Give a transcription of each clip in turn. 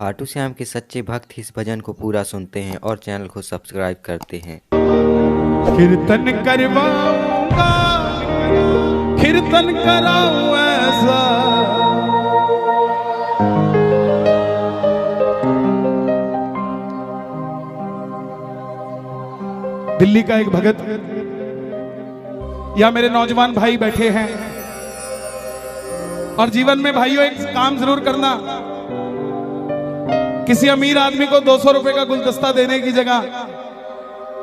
खाटू श्याम के सच्चे भक्त इस भजन को पूरा सुनते हैं और चैनल को सब्सक्राइब करते हैं। कीर्तन करवाऊंगा, कीर्तन कराऊं ऐसा, दिल्ली का एक भगत या मेरे नौजवान भाई बैठे हैं और जीवन में भाइयों एक काम जरूर करना, किसी अमीर आदमी को 200 रुपए का गुलदस्ता देने की जगह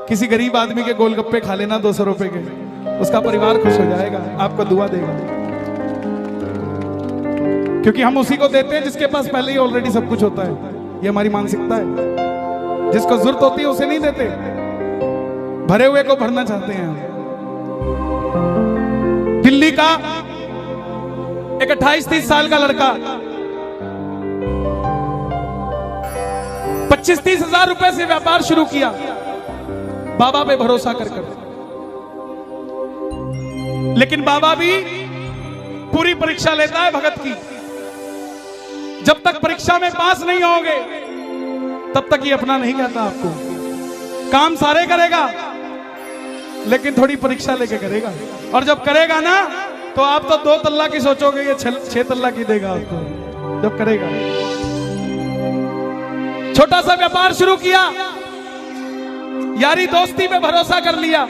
किसी गरीब आदमी के गोलगप्पे खा लेना 200 रुपए के, उसका परिवार खुश हो जाएगा, आपको दुआ देगा। क्योंकि हम उसी को देते हैं जिसके पास पहले ही ऑलरेडी सब कुछ होता है। ये हमारी मानसिकता है। जिसको जरूरत होती है उसे नहीं देते, भरे हुए को भरना चाहते हैं। दिल्ली का एक 28-30 साल का लड़का 25-30 हजार रुपए से व्यापार शुरू किया बाबा पे भरोसा कर। लेकिन बाबा भी पूरी परीक्षा लेता है भगत की। जब तक परीक्षा में पास नहीं होगे तब तक ये अपना नहीं कहता। आपको काम सारे करेगा लेकिन थोड़ी परीक्षा लेके करेगा, और जब करेगा ना तो आप तो 2 तल्ला की सोचोगे, ये 6 तल्ला की देगा आपको जब करेगा। छोटा सा व्यापार शुरू किया, यारी दोस्ती पे भरोसा कर लिया,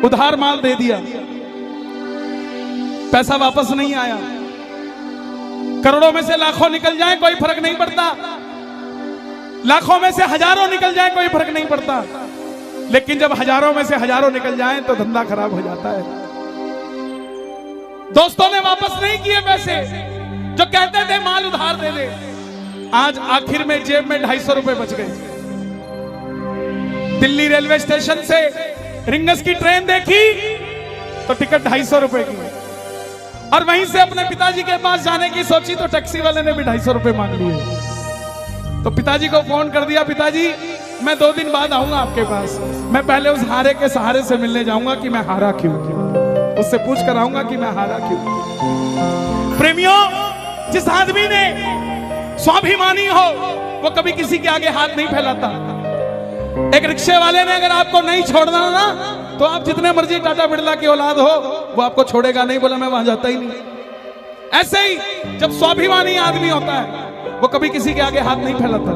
उधार माल दे दिया, पैसा वापस नहीं आया। करोड़ों में से लाखों निकल जाए कोई फर्क नहीं पड़ता, लाखों में से हजारों निकल जाए कोई फर्क नहीं पड़ता, लेकिन जब हजारों में से हजारों निकल जाए तो धंधा खराब हो जाता है। दोस्तों ने वापस नहीं किए पैसे, जो कहते थे माल उधार दे दे। आज आखिर में जेब में 250 रुपए बच गए। दिल्ली रेलवे स्टेशन से रिंगस की ट्रेन देखी तो टिकट 250 रुपए की, और वहीं से अपने पिताजी के पास जाने की सोची तो टैक्सी वाले ने भी 250 रुपए मांग लिए। तो पिताजी को फोन कर दिया, पिताजी मैं 2 दिन बाद आऊंगा आपके पास, मैं पहले उस हारे के सहारे से मिलने जाऊंगा कि मैं हारा क्यों, उससे पूछ कर आऊंगा कि मैं हारा क्यों। प्रेमियों, जिस आदमी ने स्वाभिमानी हो वो कभी किसी के आगे हाथ नहीं फैलाता। एक रिक्शे वाले ने अगर आपको नहीं छोड़ना ना तो आप जितने मर्जी टाटा बिरला की औलाद हो वो आपको छोड़ेगा नहीं, बोला मैं वहां जाता ही नहीं। ऐसे ही जब स्वाभिमानी आदमी होता है वो कभी किसी के आगे हाथ नहीं फैलाता।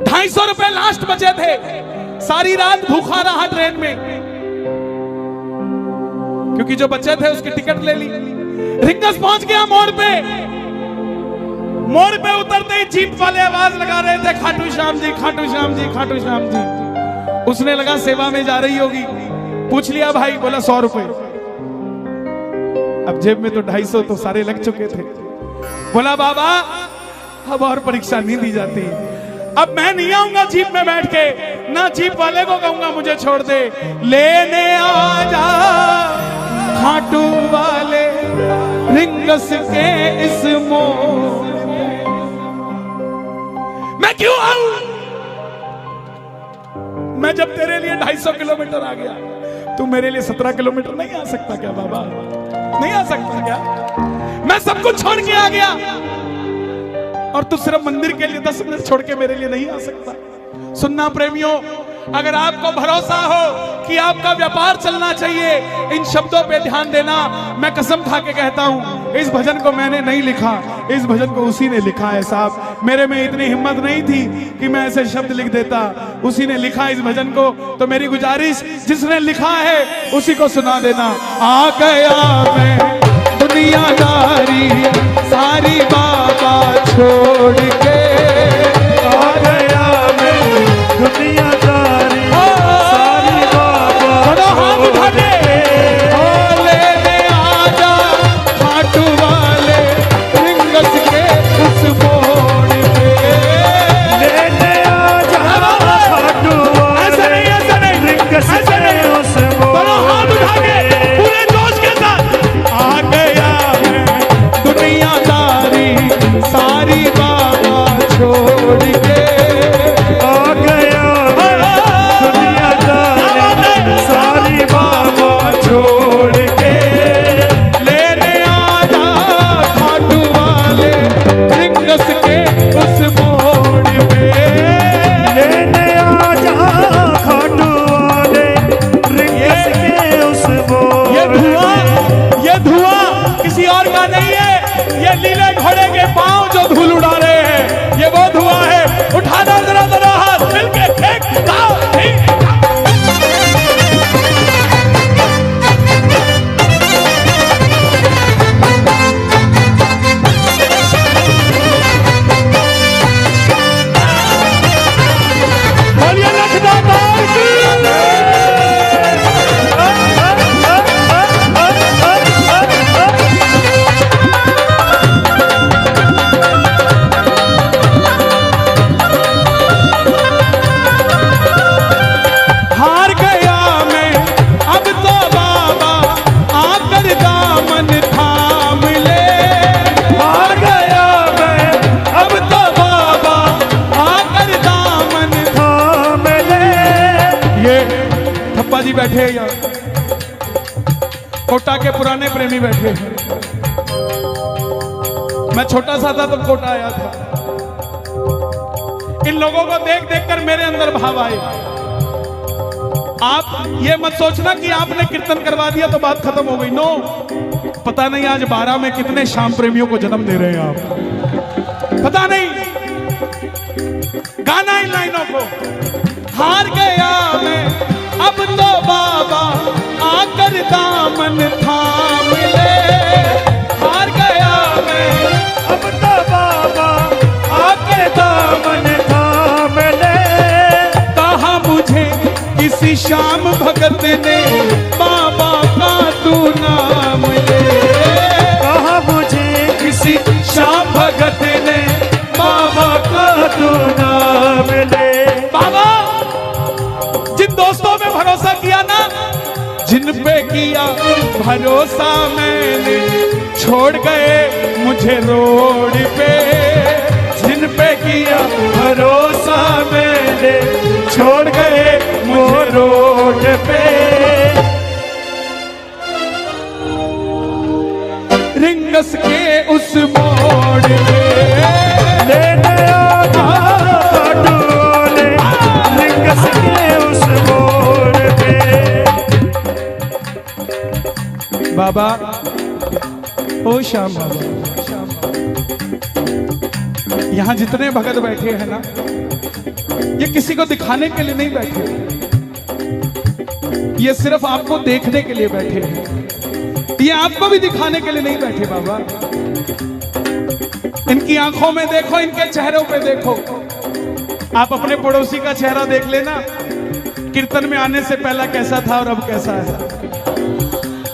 250 रुपए लास्ट बचे थे, सारी रात भूखा रहा ट्रेन में, क्योंकि जो बचे थे उसकी टिकट ले ली। रिंगस पहुंच गया मोड़ पे, मोड़ पे उतरते ही जीप वाले आवाज लगा रहे थे, खाटू श्याम जी, खाटू श्याम जी, खाटू श्याम जी। उसने लगा सेवा में जा रही होगी, पूछ लिया भाई, बोला 100 रुपए। अब जेब में तो 250 तो सारे लग चुके थे। बोला बाबा अब और परीक्षा नहीं दी जाती, अब मैं नहीं आऊंगा जीप में बैठ के, ना जीप वाले को कहूंगा मुझे छोड़ दे, लेने आ जा खाटू वाले रिंगस के इस मोड़। मैं क्यों आऊं? मैं जब तेरे लिए 250 किलोमीटर आ गया, तू मेरे लिए 17 किलोमीटर नहीं आ सकता क्या बाबा? नहीं आ सकता क्या? मैं सब कुछ छोड़ के आ गया और तू सिर्फ मंदिर के लिए 10 मिनट छोड़ के मेरे लिए नहीं आ सकता। सुनना प्रेमियों, अगर आपको भरोसा हो कि आपका व्यापार चलना चाहिए, इन शब्दों पे ध्यान देना। मैं कसम खा के कहता हूं, इस भजन को मैंने नहीं लिखा, इस भजन को उसी ने लिखा है साहब। मेरे में इतनी हिम्मत नहीं थी कि मैं ऐसे शब्द लिख देता, उसी ने लिखा इस भजन को। तो मेरी गुजारिश, जिसने लिखा है उसी को सुना देना। आ गया मैं दुनियादारी सारी बाबा छोड़ के, आ गया मैं दुनियादारी सारी बाबा छोड़ के, लेने आजा खाटू वाले रिंगस के उस मोड़ पे, लेने आजा खाटू वाले रिंगस के उस मोड़ पे। पूरे जोश के साथ आ गया मैं दुनियादारी सारी बाबा छोड़ के, आ गया दुनियादारी सारी बाबा छोड़ के, लेने आजा खाटू वाले रिंगस बैठे हैं यहाँ, कोटा के पुराने प्रेमी बैठे हैं। मैं छोटा सा था तो कोटा आया था। इन लोगों को देख देख कर मेरे अंदर भाव आए। आप ये मत सोचना कि आपने कीर्तन करवा दिया तो बात खत्म हो गई। नो, पता नहीं आज 12 में कितने श्याम प्रेमियों को जन्म दे रहे हैं आप, पता नहीं। गाना इन लाइनों को, हार गया मैं अब तो बाबा आकर दामन थाम ले। हार गया मैं अब तो बाबा आके दामन थाम ले। कहा मुझे किसी श्याम भगत ने बाबा का तू नाम ले। कहा मुझे किसी श्याम भगत ने बाबा का तू नाम ले। बाबा जिन दोस्तों में भरोसा किया ना, जिन पे किया भरोसा मैंने, छोड़ गए मुझे रोड पे। जिन पे किया भरोसा मैंने, छोड़ गए मुझे रोड पे। रिंगस के उस मोड़ पे लेने आजा खाटू वाले, रिंगस के उस मोड़ पे। बाबा, ओ श्याम बाबा, यहाँ जितने भगत बैठे हैं ना, ये किसी को दिखाने के लिए नहीं बैठे, ये सिर्फ आपको देखने के लिए बैठे हैं। ये आपको भी दिखाने के लिए नहीं बैठे बाबा। इनकी आंखों में देखो, इनके चेहरों पे देखो। आप अपने पड़ोसी का चेहरा देख लेना, कीर्तन में आने से पहला कैसा था और अब कैसा है।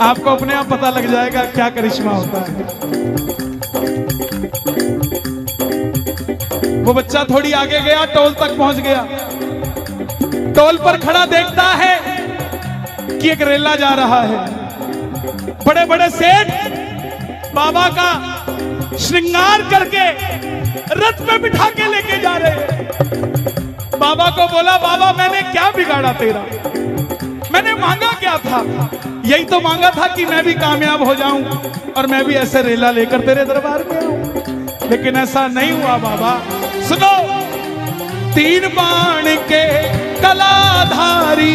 आपको अपने आप पता लग जाएगा क्या करिश्मा होता है। वो बच्चा थोड़ी आगे गया, टोल तक पहुंच गया। टोल पर खड़ा देखता है कि एक रेला जा रहा है। बड़े बड़े सेठ बाबा का श्रृंगार करके रथ में बिठा के लेके जा रहे हैं। बाबा को बोला, बाबा मैंने क्या बिगाड़ा तेरा, मैंने मांगा क्या था? यही तो मांगा था कि मैं भी कामयाब हो जाऊं और मैं भी ऐसे रेला लेकर तेरे दरबार में आऊं। लेकिन ऐसा नहीं हुआ बाबा। सुनो, 3 बाण के कलाधारी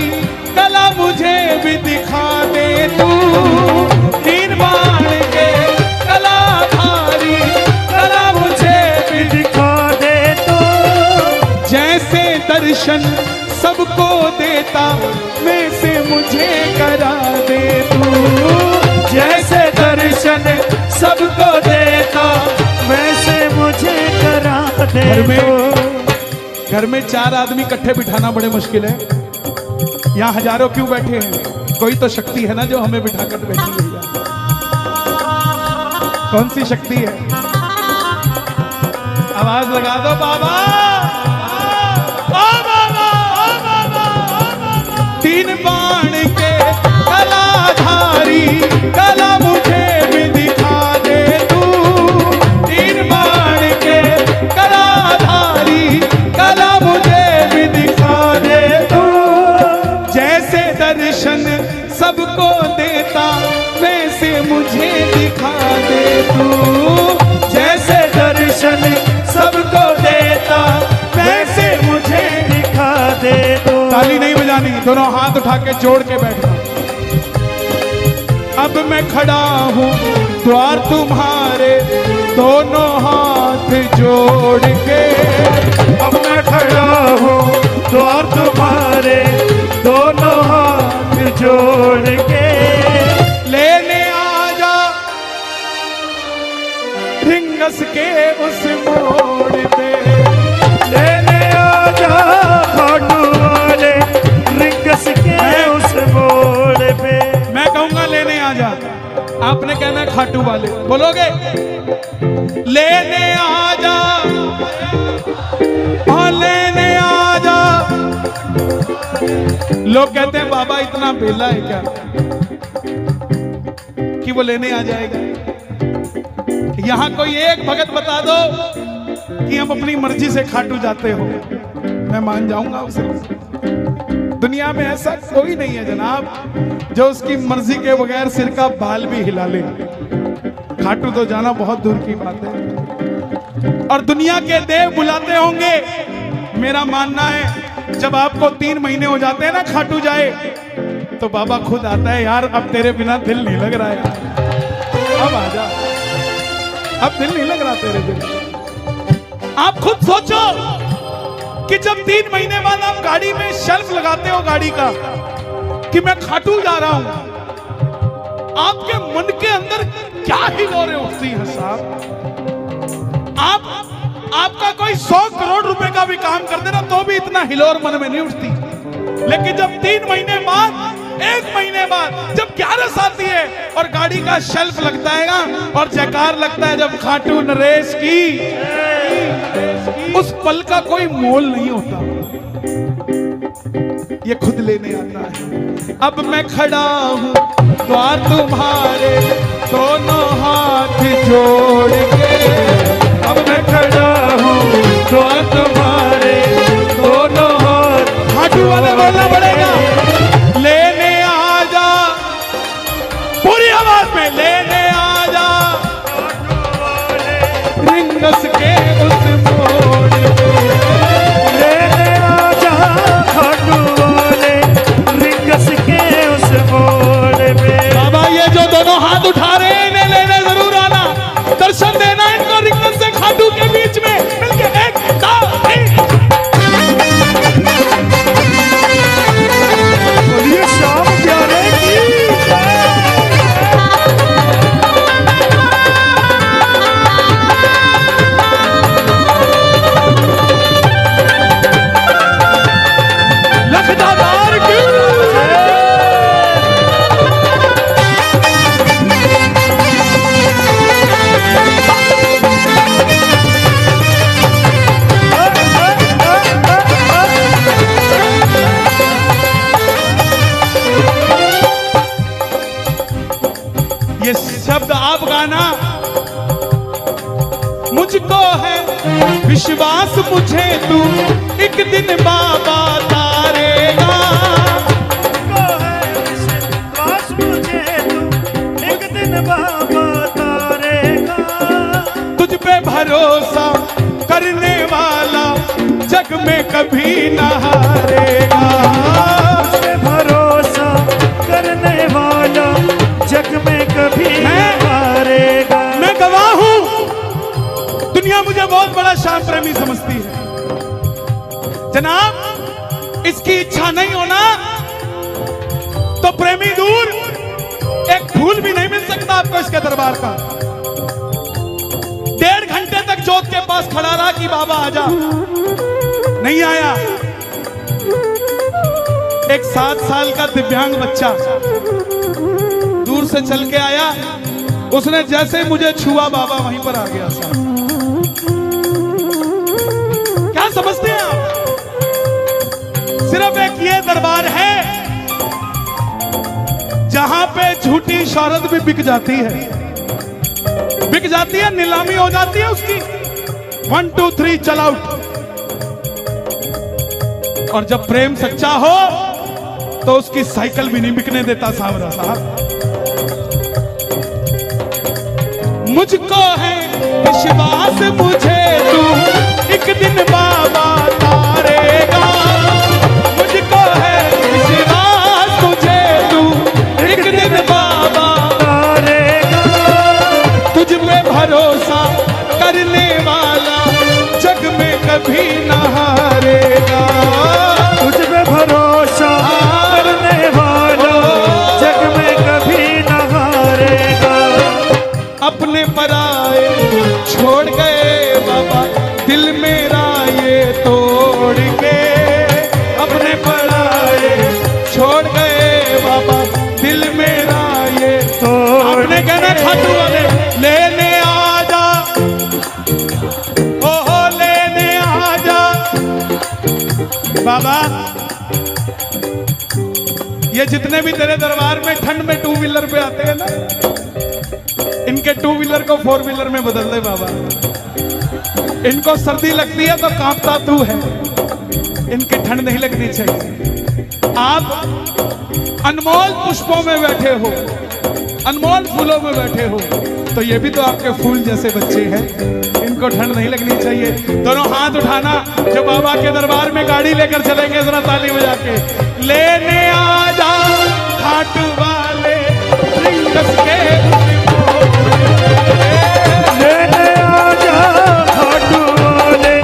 कला मुझे भी दिखा दे तू। 3 बाण के कलाधारी कला मुझे भी दिखा दे तू। जैसे दर्शन सबको देता वैसे मुझे करा दे तू। जैसे दर्शन सबको देता वैसे मुझे करा दे तू। घर में 4 आदमी इकट्ठे बिठाना बड़े मुश्किल है। यहाँ हजारों क्यों बैठे हैं? कोई तो शक्ति है ना जो हमें बिठाकर बैठी हुई है। कौन सी शक्ति है? आवाज लगा दो बाबा। 3 बाण के कलाधारी कला मुझे भी दिखा दे तू। 3 बाण के कलाधारी कला मुझे भी दिखा दे तू। जैसे दर्शन सबको देता वैसे मुझे दिखा दे तू। जैसे दर्शन सबको देता वैसे मुझे दिखा दे तू। ताली नहीं बजानी, दोनों हाथ उठा के जोड़ के बैठना। अब मैं खड़ा हूँ द्वार तुम्हारे, दोनों हाथ जोड़ के। अब मैं खड़ा हूँ द्वार तुम्हारे, दोनों हाथ जोड़ के। लेने आजा रिंगस के उस मोड़ पे। लेने आजा खाटू वाले, रिंगस के उस मोड़ पे। मैं कहूंगा लेने आजा, आपने कहना है खाटू वाले। बोलोगे? लेने आजा, हाँ लेने आजा। लोग कहते हैं बाबा इतना बेला है क्या कि वो लेने आ जाएगा? यहां कोई एक भगत बता दो कि हम अपनी मर्जी से खाटू जाते हो, मैं मान जाऊंगा उसे। दुनिया में ऐसा कोई नहीं है जनाब जो उसकी मर्जी के बगैर सिर का बाल भी हिला ले। खाटू तो जाना बहुत दूर की बात है। और दुनिया के देव बुलाते होंगे। मेरा मानना है जब आपको 3 महीने हो जाते हैं ना खाटू जाए, तो बाबा खुद आता है, यार अब तेरे बिना दिल नहीं लग रहा है, अब आजा, अब दिल नहीं लग रहा तेरे बिना। आप खुद सोचो कि जब 3 महीने बाद आप गाड़ी में शेल्फ लगाते हो गाड़ी का कि मैं खाटू जा रहा हूं, आपके मन के अंदर क्या हिलोरें उठती है साहब। आपका कोई 100 करोड़ रुपए का भी काम कर देना तो भी इतना हिलोर मन में नहीं उठती। लेकिन जब 3 महीने बाद, 1 महीने बाद जब 11 आती है और गाड़ी का शेल्फ लगता है ना और जयकार लगता है जब खाटू नरेश की, उस पल का कोई मोल नहीं होता। ये खुद लेने आता है। अब मैं खड़ा हूं द्वार तुम्हारे दोनों हाथ जोड़ के, अब मैं खड़ा हूँ द्वार तुम्हारे दोनों हाथ। खाटू वाले बोलना पड़ेगा, लेने आजा, पूरी आवाज में लेने आजा रिंगस के उस मोड़ पे, लेने आजा खाटू वाले रिंगस के उस मोड़ पे। बाबा ये जो दोनों हाथ उठा रहे हैं इन्हें लेने जरूर आना, दर्शन देना इनको रिंगस से खाटू के बीच में मिलके। 1 2 3 बोलिए श्याम प्यारे की लखदादार की ये शब्द आप गाना, मुझको है विश्वास मुझे तू एक दिन बाबा तारेगा, को है विश्वास मुझे तू एक दिन बाबा तारेगा। तुझ पे भरोसा करने वाला जग में कभी न हारेगा, तुझ पे भरोसा करने वाला जग में कभी नहीं हारेगा। मैं गवाह हूं, दुनिया मुझे बहुत बड़ा श्याम प्रेमी समझती है जनाब। इसकी इच्छा नहीं होना तो प्रेमी दूर, एक फूल भी नहीं मिल सकता आपको इसके दरबार का। 1.5 घंटे तक जोत के पास खड़ा रहा कि बाबा आजा, नहीं आया। एक 7 साल का दिव्यांग बच्चा दूर से चल के आया, उसने जैसे मुझे छुआ बाबा वहीं पर आ गया साहब। क्या समझते हैं आप? सिर्फ एक ये दरबार है जहां पे झूठी शौहरत भी बिक जाती है, बिक जाती है, नीलामी हो जाती है उसकी। 1 2 3 चल आउट। और जब प्रेम सच्चा हो तो उसकी साइकिल भी नहीं बिकने देता सावरा साहब। मुझको है विश्वास मुझे तू एक दिन बाबा तारेगा, मुझको है विश्वास मुझे तू एक दिन बाबा तारेगा। तुझ पे भरोसा करने वाला जग में कभी न हारेगा, तुझ पे भरोसा करने वाला जग में कभी न हारेगा। अपने पराए छोड़ गए बाबा दिल मेरा ये तोड़ के, अपने पराए छोड़ गए बाबा दिल मेरा ये तोड़। आपने कहना खाटू वाले लेने आजा, ओहो लेने आजा बाबा। ये जितने भी तेरे दरबार में ठंड में 2 व्हीलर पे आते हैं ना, इनके 2 व्हीलर को 4 व्हीलर में बदल दे बाबा। इनको सर्दी लगती है तो कांपता तू है, इनकी ठंड नहीं लगनी चाहिए। आप अनमोल पुष्पों में बैठे हो, अनमोल फूलों में बैठे हो, तो ये भी तो आपके फूल जैसे बच्चे हैं, इनको ठंड नहीं लगनी चाहिए। दोनों हाथ उठाना जो बाबा के दरबार में गाड़ी लेकर चलेंगे, जरा ताली बजा के। लेने आ जा घाट वाले रिंगस के, लेने आ जा घाट वाले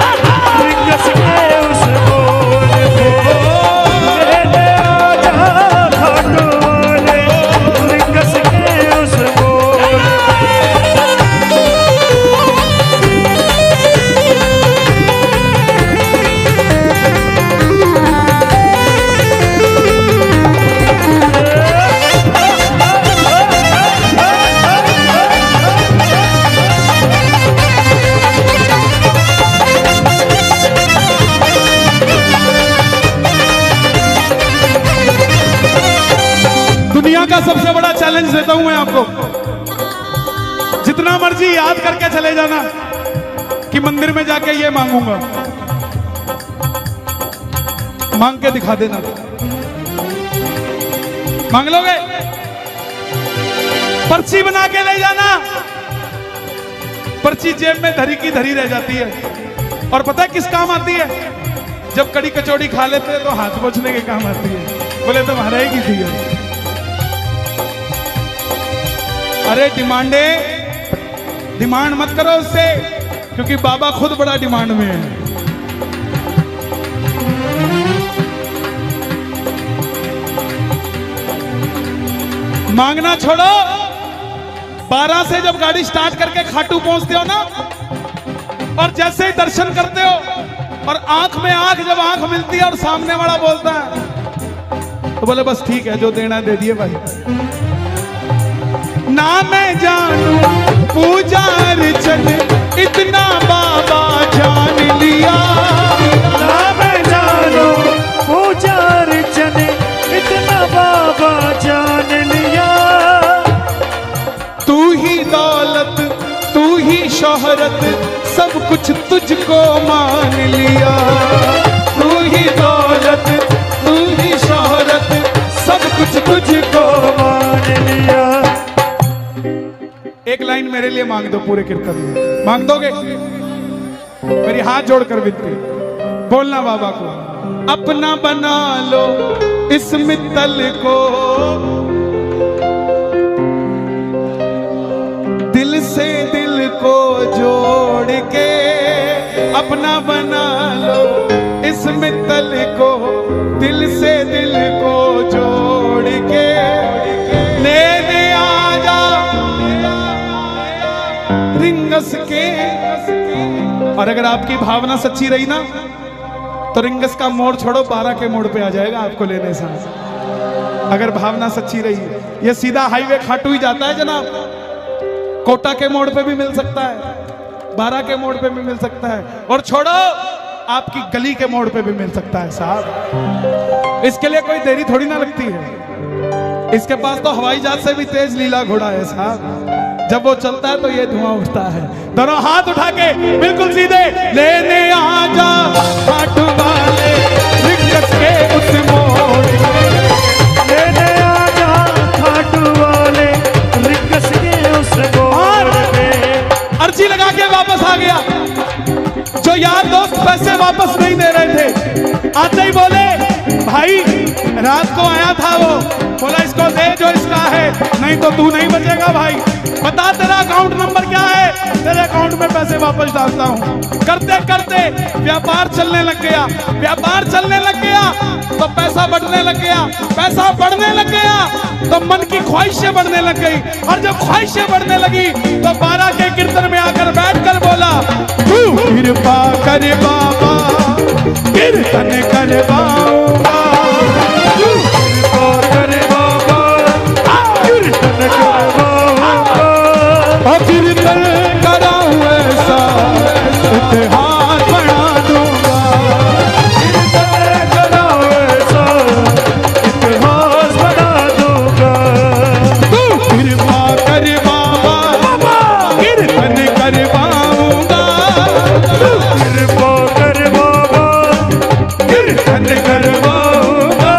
रिंगस के उस मोड़ पे, लेने आ जा घाट वाले रिंगस के उस मोड़ दुनिया का सबसे बड़ा चैलेंज देता हूं मैं आपको। जितना मर्जी याद करके चले जाना कि मंदिर में जाके ये मांगूंगा, मांग के दिखा देना। मांग लोगे? पर्ची बना के ले जाना। पर्ची जेब में धरी की धरी रह जाती है, और पता है किस काम आती है? जब कड़ी कचौड़ी खा लेते हैं तो हाथ पोंछने के काम आती है। बोले तुम्हारा ही की थी। अरे डिमांड मत करो उससे, क्योंकि बाबा खुद बड़ा डिमांड में है। मांगना छोड़ो। 12 से जब गाड़ी स्टार्ट करके खाटू पहुंचते हो ना, और जैसे ही दर्शन करते हो और आंख में आंख जब आंख मिलती है और सामने वाला बोलता है, तो बोले बस ठीक है, जो देना दे दिए भाई। ना मैं जानू पूजा अर्चन इतना बाबा जान लिया, ना मैं जानू पूजा अर्चन इतना बाबा जान लिया। तू ही दौलत, तू ही शोहरत, सब कुछ तुझको मान लिया। तू ही दौलत, तू ही शोहरत, सब कुछ तुझको मान लिया। एक लाइन मेरे लिए मांग दो पूरे कीर्तन में। मांग दोगे? मेरी हाथ जोड़कर विनती, बोलना बाबा को, अपना बना लो इस मित्तल को, दिल से दिल को जोड़ के। अपना बना लो इस मित्तल को, दिल से दिल को जोड़ के। लेने आ जा रिंगस के। और अगर आपकी भावना सच्ची रही ना, तो रिंगस का मोड़ छोड़ो, 12 के मोड़ पे आ जाएगा आपको लेने से। अगर भावना सच्ची रही, ये सीधा हाईवे खाटू ही जाता है जनाब। कोटा के मोड़ पे भी मिल सकता है, 12 के मोड़ पे भी मिल सकता है, और छोड़ो आपकी गली के मोड़ पे भी मिल सकता है साहब। इसके लिए कोई देरी थोड़ी ना लगती है। इसके पास तो हवाई जहाज से भी तेज लीला घोड़ा है साहब। जब वो चलता है तो ये धुआं उठता है। दोनों हाथ उठा के बिल्कुल सीधे, लेने आ जा घाट वाले रिंगस के उस मोड़ पे, लेने आ जा घाट वाले रिंगस के उस मोड़ पे। अर्जी लगा के वापस आ गया। जो यार दोस्त पैसे वापस नहीं दे रहे थे, आते ही बोले भाई रात को आया था वो, बोला इसको दे जो इसका है, नहीं तो तू नहीं बचेगा भाई। बता तेरा अकाउंट नंबर क्या है, तेरे अकाउंट में पैसे वापस डालता हूँ। करते करते व्यापार चलने लग गया। व्यापार चलने लग गया तो पैसा बढ़ने लग गया। पैसा बढ़ने लग गया तो मन की ख्वाहिशें बढ़ने लग गई। और जब ख्वाहिशें बढ़ने लगी तो 12 के कीर्तन में आकर बैठकर बोला, तू कृपा कर बाबा कीर्तन करवाऊंगा, तू कृपा कर बाबा कीर्तन करवाऊंगा, और कीर्तन कराऊं ऐसा इतिहास बना दूंगा। कीर्तन कराऊं ऐसा इतिहास बना दूंगा। तू कृपा कर बाबा कीर्तन करवाऊंगा, तू कृपा कर बाबा कीर्तन करवाऊंगा।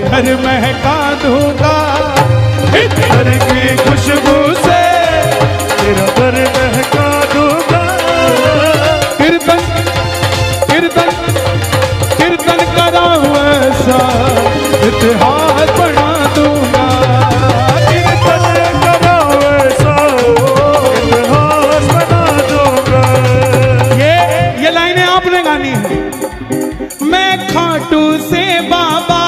घर महका दूंगा इत्र की खुशबू से, तेरा घर महका दूंगा। कीर्तन कीर्तन कीर्तन कराऊं ऐसा इतिहास बना दूंगा। कीर्तन कराऊं ऐसा इतिहास बना दूंगा। ये लाइनें आपने गानी है। मैं खाटू से बाबा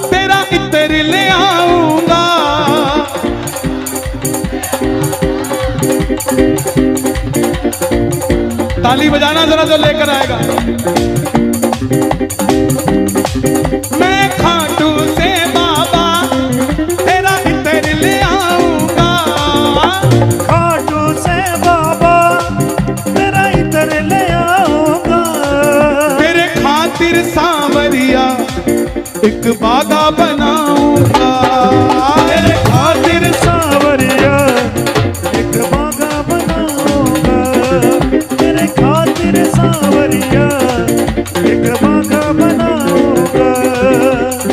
तेरा इत्र ले आऊंगा। ताली बजाना जरा जो लेकर आएगा। मैं खाटू से बाबा तेरा इत्र ले आऊंगा। खाटू से बाबा तेरा इत्र ले आऊंगा। तेरे खातिर सांवरिया एक बागा बनाऊंगा। तेरे खातिर सांवरिया एक बागा बनाऊंगा। तेरे खातिर सांवरिया एक बागा बनाऊंगा।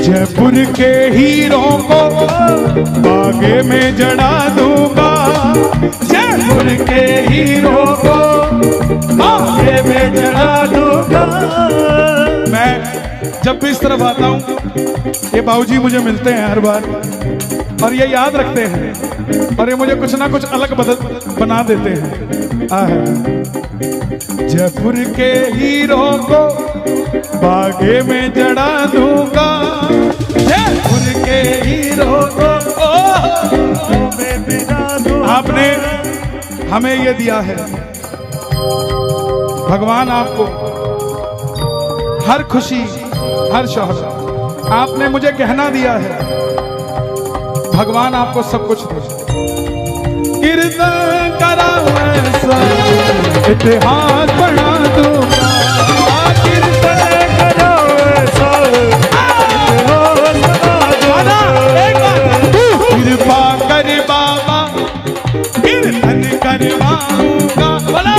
जयपुर के हीरों को बागे में जड़ा दूंगा। जयपुर के हीरों को बागे में जड़ा दूंगा। मैं जब भी इस तरफ आता हूँ ये बाबूजी मुझे मिलते हैं हर बार और ये याद रखते हैं और ये मुझे कुछ ना कुछ अलग बना देते हैं। जयपुर के हीरों को बागे में जड़ा दूंगा। जयपुर के हीरों को मैं बिना दूंगा। आपने हमें ये दिया है, भगवान आपको हर खुशी हर शौहरत, आपने मुझे गहना दिया है, भगवान आपको सब कुछ दे। कीर्तन कराऊं ऐसा इतिहास बना दूंगा। कीर्तन कराऊं ऐसा इतिहास बना दूंगा। कृपा कर बाबा कीर्तन करवाऊंगा। बोला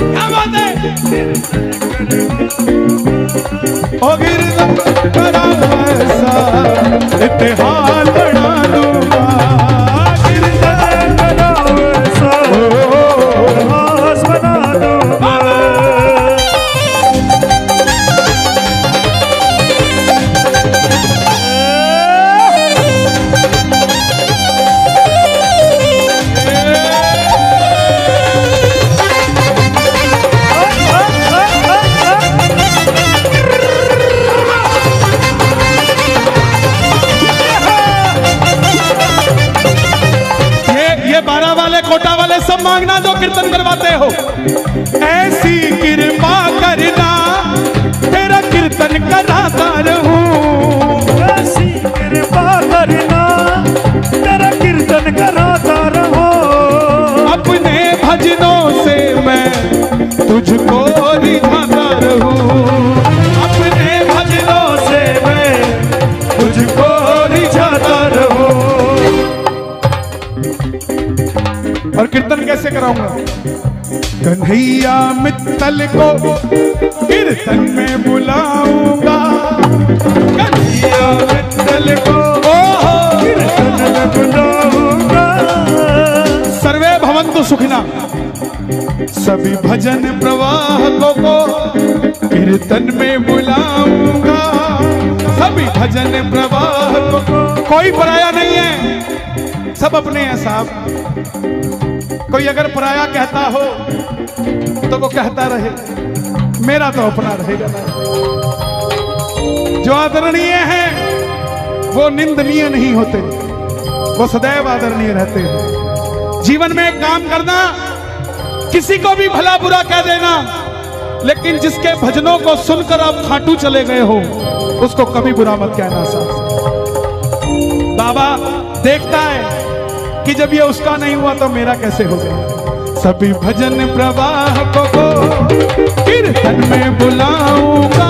क्या बात है। ओ कीर्तन कराऊं ऐसा इतिहास बना दूंगा। कीर्तन कराऊं ऐसा इतिहास बना दूंगा। कोटा वाले सब मांगना जो कीर्तन करवाते हो। ऐसी कृपा करना तेरा कीर्तन कराता रहूं। ऐसी कृपा करना तेरा कीर्तन कराता रहो। अपने भजनों से मैं तुझको रिझाता रहूं। अपने भजनों से मैं तुझको रिझाता रहूं। और कीर्तन कैसे कराऊंगा। कन्हैया मित्तल को कीर्तन में बुलाऊंगा। कन्हैया मित्तल को कीर्तन में बुलाऊंगा। सर्वे भवन्तु सुखिना। सभी भजन प्रवाह को कीर्तन में बुलाऊंगा। सभी भजन प्रवाह को, कोई पराया नहीं है, सब अपने हैं साहब। कोई अगर पराया कहता हो तो वो कहता रहे, मेरा तो अपना रहेगा। जो आदरणीय है वो निंदनीय नहीं होते, वो सदैव आदरणीय रहते हैं। जीवन में एक काम करना, किसी को भी भला बुरा कह देना, लेकिन जिसके भजनों को सुनकर आप खाटू चले गए हो उसको कभी बुरा मत कहना साहब। बाबा देखता है कि जब ये उसका नहीं हुआ तो मेरा कैसे हो गया। सभी भजन प्रवाह को कीर्तन में बुलाऊंगा।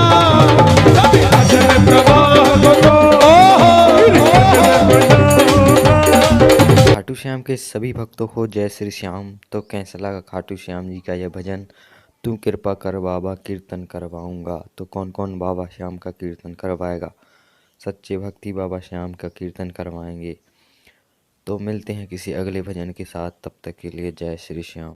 सभी भजन प्रवाह को खाटू श्याम के सभी भक्तों को जय श्री श्याम। तो कैसा लगा खाटू श्याम जी का यह भजन, तू कृपा कर बाबा कीर्तन करवाऊंगा। तो कौन कौन बाबा श्याम का कीर्तन करवाएगा? सच्चे भक्ति बाबा श्याम का कीर्तन करवाएंगे। तो मिलते हैं किसी अगले भजन के साथ, तब तक के लिए जय श्री श्याम।